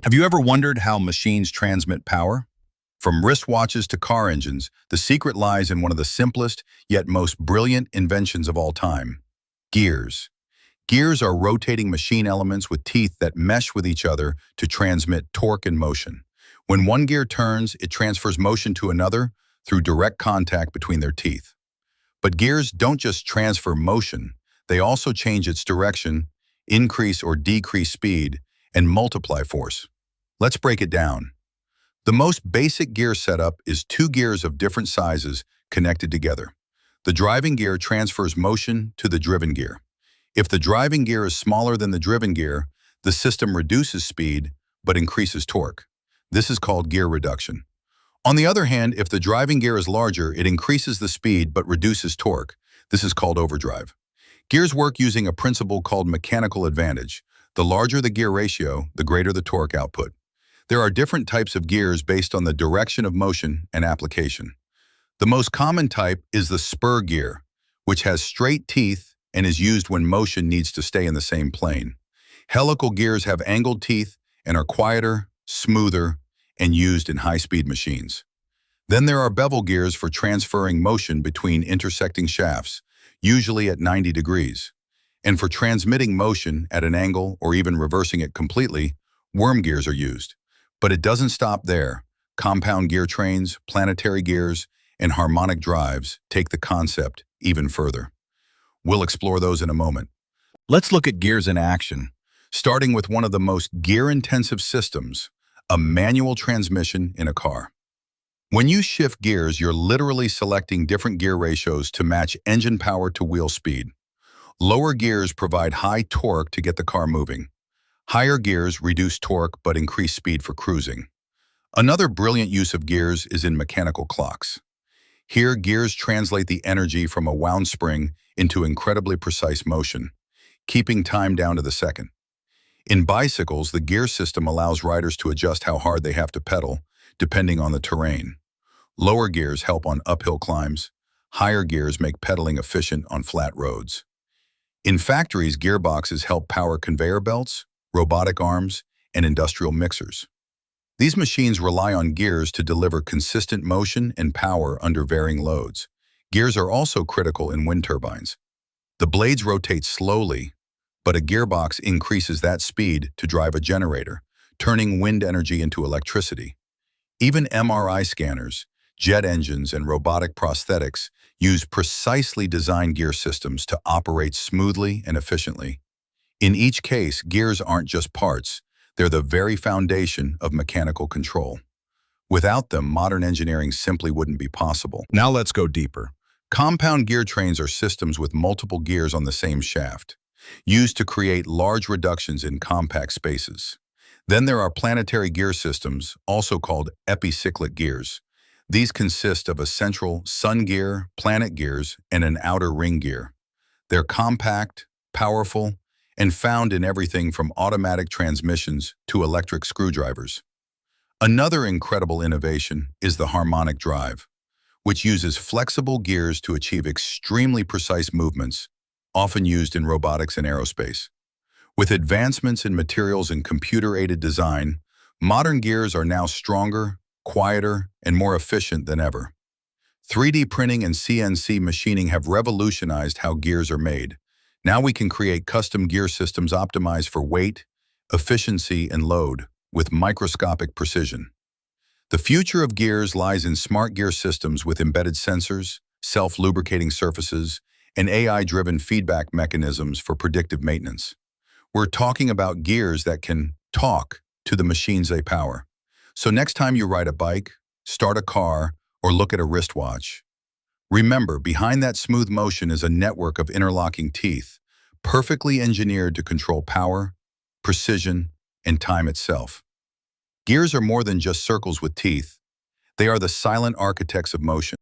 Have you ever wondered how machines transmit power? From wristwatches to car engines, the secret lies in one of the simplest yet most brilliant inventions of all time: gears. Gears are rotating machine elements with teeth that mesh with each other to transmit torque and motion. When one gear turns, it transfers motion to another through direct contact between their teeth. But gears don't just transfer motion, they also change its direction, increase or decrease speed, and multiply force. Let's break it down. The most basic gear setup is two gears of different sizes connected together. The driving gear transfers motion to the driven gear. If the driving gear is smaller than the driven gear, the system reduces speed but increases torque. This is called gear reduction. On the other hand, if the driving gear is larger, it increases the speed but reduces torque. This is called overdrive. Gears work using a principle called mechanical advantage. The larger the gear ratio, the greater the torque output. There are different types of gears based on the direction of motion and application. The most common type is the spur gear, which has straight teeth and is used when motion needs to stay in the same plane. Helical gears have angled teeth and are quieter, smoother, and used in high-speed machines. Then there are bevel gears for transferring motion between intersecting shafts, usually at 90 degrees. And for transmitting motion at an angle or even reversing it completely, worm gears are used. But it doesn't stop there. Compound gear trains, planetary gears, and harmonic drives take the concept even further. We'll explore those in a moment. Let's look at gears in action, starting with one of the most gear-intensive systems, a manual transmission in a car. When you shift gears, you're literally selecting different gear ratios to match engine power to wheel speed. Lower gears provide high torque to get the car moving. Higher gears reduce torque but increase speed for cruising. Another brilliant use of gears is in mechanical clocks. Here, gears translate the energy from a wound spring into incredibly precise motion, keeping time down to the second. In bicycles, the gear system allows riders to adjust how hard they have to pedal, depending on the terrain. Lower gears help on uphill climbs. Higher gears make pedaling efficient on flat roads. In factories, gearboxes help power conveyor belts, robotic arms, and industrial mixers. These machines rely on gears to deliver consistent motion and power under varying loads. Gears are also critical in wind turbines. The blades rotate slowly, but a gearbox increases that speed to drive a generator, turning wind energy into electricity. Even MRI scanners, jet engines, and robotic prosthetics use precisely designed gear systems to operate smoothly and efficiently. In each case, gears aren't just parts, they're the very foundation of mechanical control. Without them, modern engineering simply wouldn't be possible. Now let's go deeper. Compound gear trains are systems with multiple gears on the same shaft, used to create large reductions in compact spaces. Then there are planetary gear systems, also called epicyclic gears. These consist of a central sun gear, planet gears, and an outer ring gear. They're compact, powerful, and found in everything from automatic transmissions to electric screwdrivers. Another incredible innovation is the harmonic drive, which uses flexible gears to achieve extremely precise movements, often used in robotics and aerospace. With advancements in materials and computer-aided design, modern gears are now stronger, quieter, and more efficient than ever. 3D printing and CNC machining have revolutionized how gears are made. Now we can create custom gear systems optimized for weight, efficiency, and load with microscopic precision. The future of gears lies in smart gear systems with embedded sensors, self-lubricating surfaces, and AI-driven feedback mechanisms for predictive maintenance. We're talking about gears that can talk to the machines they power. So next time you ride a bike, start a car, or look at a wristwatch, remember, behind that smooth motion is a network of interlocking teeth, perfectly engineered to control power, precision, and time itself. Gears are more than just circles with teeth. They are the silent architects of motion.